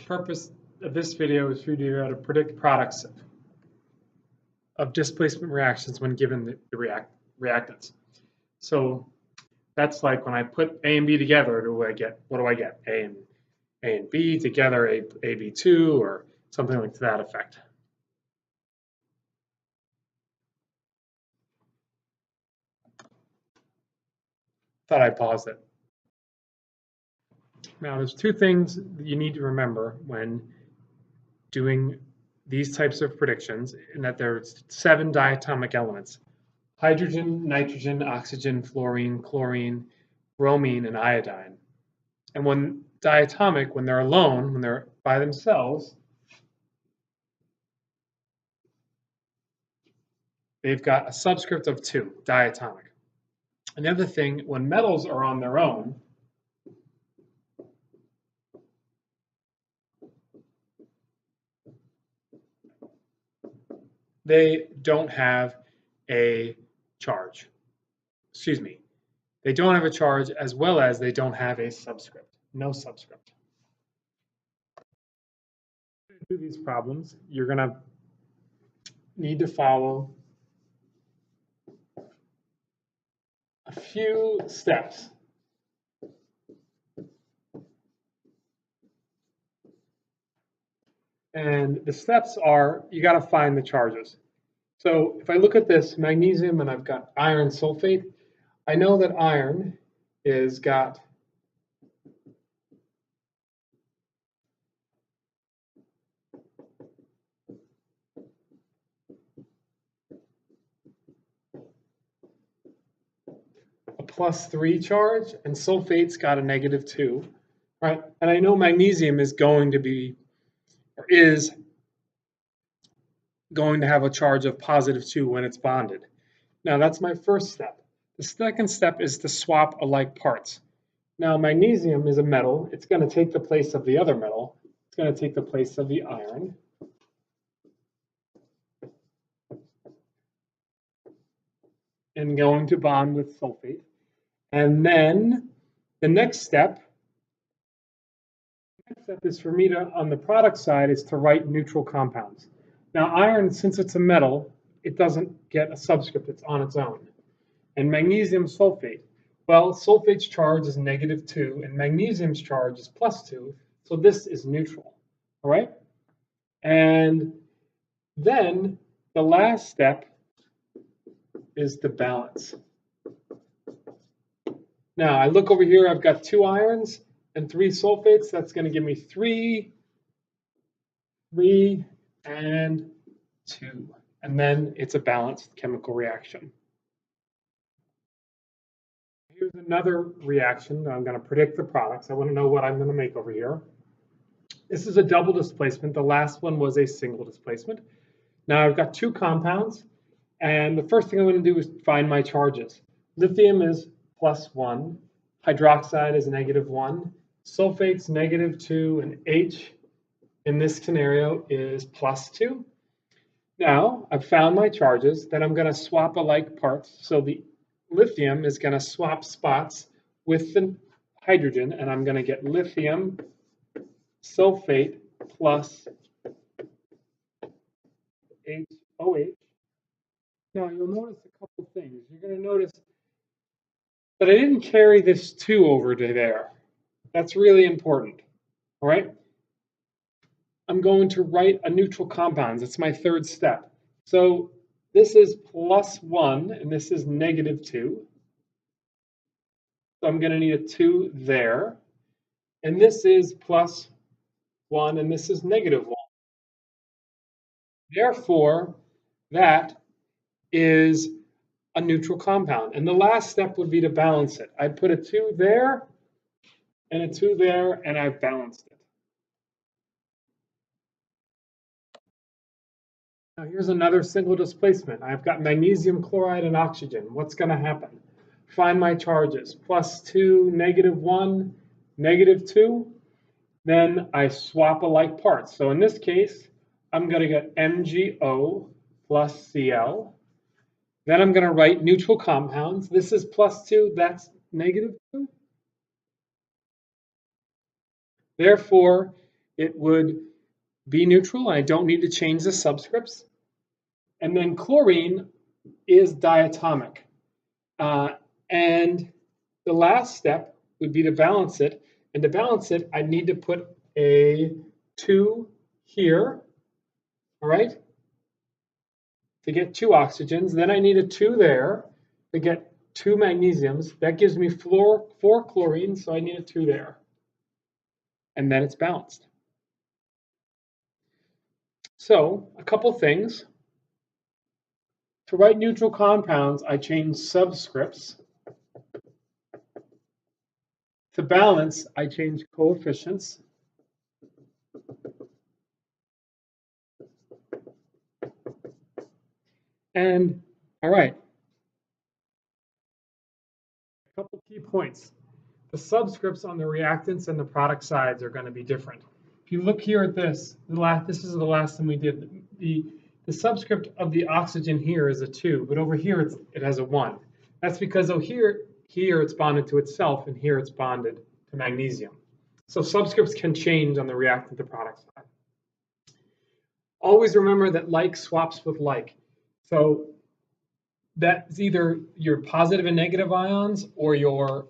purpose of this video is for you to be able to predict products of displacement reactions when given the reactants. So that's like when I put A and B together, what do I get? A and B together, AB2, or something like to that effect. Thought I'd pause it. Now, there's two things that you need to remember when doing these types of predictions, in that there's 7 diatomic elements: hydrogen, nitrogen, oxygen, fluorine, chlorine, bromine, and iodine. And when diatomic, when they're alone, when they're by themselves, they've got a subscript of 2, diatomic. Another thing, when metals are on their own, they don't have a charge. Excuse me. They don't have a charge, as well as they don't have a subscript. No subscript. To do these problems, you're going to need to follow a few steps. And the steps are, you got to find the charges. So if I look at this magnesium and I've got iron sulfate, I know that iron is got a +3 charge and sulfate's got a -2, right? And I know magnesium is going to be, or is going to have a charge of +2 when it's bonded. Now that's my first step. The second step is to swap alike parts. Now magnesium is a metal. It's going to take the place of the other metal. It's going to take the place of the iron. And going to bond with sulfate. And then the next step is for me to, on the product side, is to write neutral compounds. Now iron, since it's a metal, it doesn't get a subscript, it's on its own. And magnesium sulfate, well, sulfate's charge is -2 and magnesium's charge is +2, so this is neutral, all right? And then the last step is to balance. Now I look over here, I've got 2 irons and 3 sulfates. That's going to give me 3, and 2. And then it's a balanced chemical reaction. Here's another reaction. I'm going to predict the products. I want to know what I'm going to make over here. This is a double displacement. The last one was a single displacement. Now I've got 2 compounds, and the first thing I'm going to do is find my charges. Lithium is +1, hydroxide is -1, sulfate's -2, and H in this scenario is +2. Now I've found my charges, then I'm going to swap alike parts. So the lithium is going to swap spots with the hydrogen, and I'm going to get lithium sulfate plus HOH. Now you'll notice a couple things. You're going to notice that I didn't carry this 2 over to there. That's really important, all right? I'm going to write a neutral compounds. It's my third step. So this is +1 and this is -2. So I'm going to need a 2 there. And this is +1 and this is -1. Therefore, that is a neutral compound. And the last step would be to balance it. I'd put a 2 there and a 2 there, and I've balanced it. Now here's another single displacement. I've got magnesium chloride and oxygen. What's going to happen? Find my charges. +2, -1, -2. Then I swap alike parts. So in this case, I'm going to get MgO plus Cl. Then I'm going to write neutral compounds. This is +2, that's -2. Therefore, it would be neutral. I don't need to change the subscripts. And then chlorine is diatomic. And the last step would be to balance it. And to balance it, I need to put a 2 here, all right, to get 2 oxygens. Then I need a 2 there to get 2 magnesiums. That gives me 4 chlorine, so I need a 2 there. And then it's balanced. So a couple things. To write neutral compounds, I change subscripts. To balance, I change coefficients. And all right, a couple key points. The subscripts on the reactants and the product sides are going to be different. If you look here at this, this is the last thing we did. The subscript of the oxygen here is a 2, but over here it has a 1. That's because here it's bonded to itself, and here it's bonded to magnesium. So subscripts can change on the reactant to product side. Always remember that like swaps with like. So that's either your positive and negative ions, or your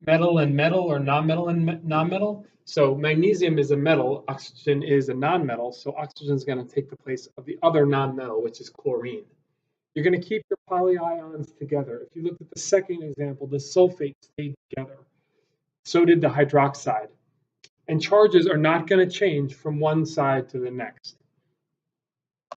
metal and metal, or non-metal and non-metal. So magnesium is a metal, oxygen is a non-metal, so oxygen is going to take the place of the other non-metal, which is chlorine. You're going to keep your polyions together. If you look at the second example, the sulfate stayed together. So did the hydroxide. And charges are not going to change from one side to the next.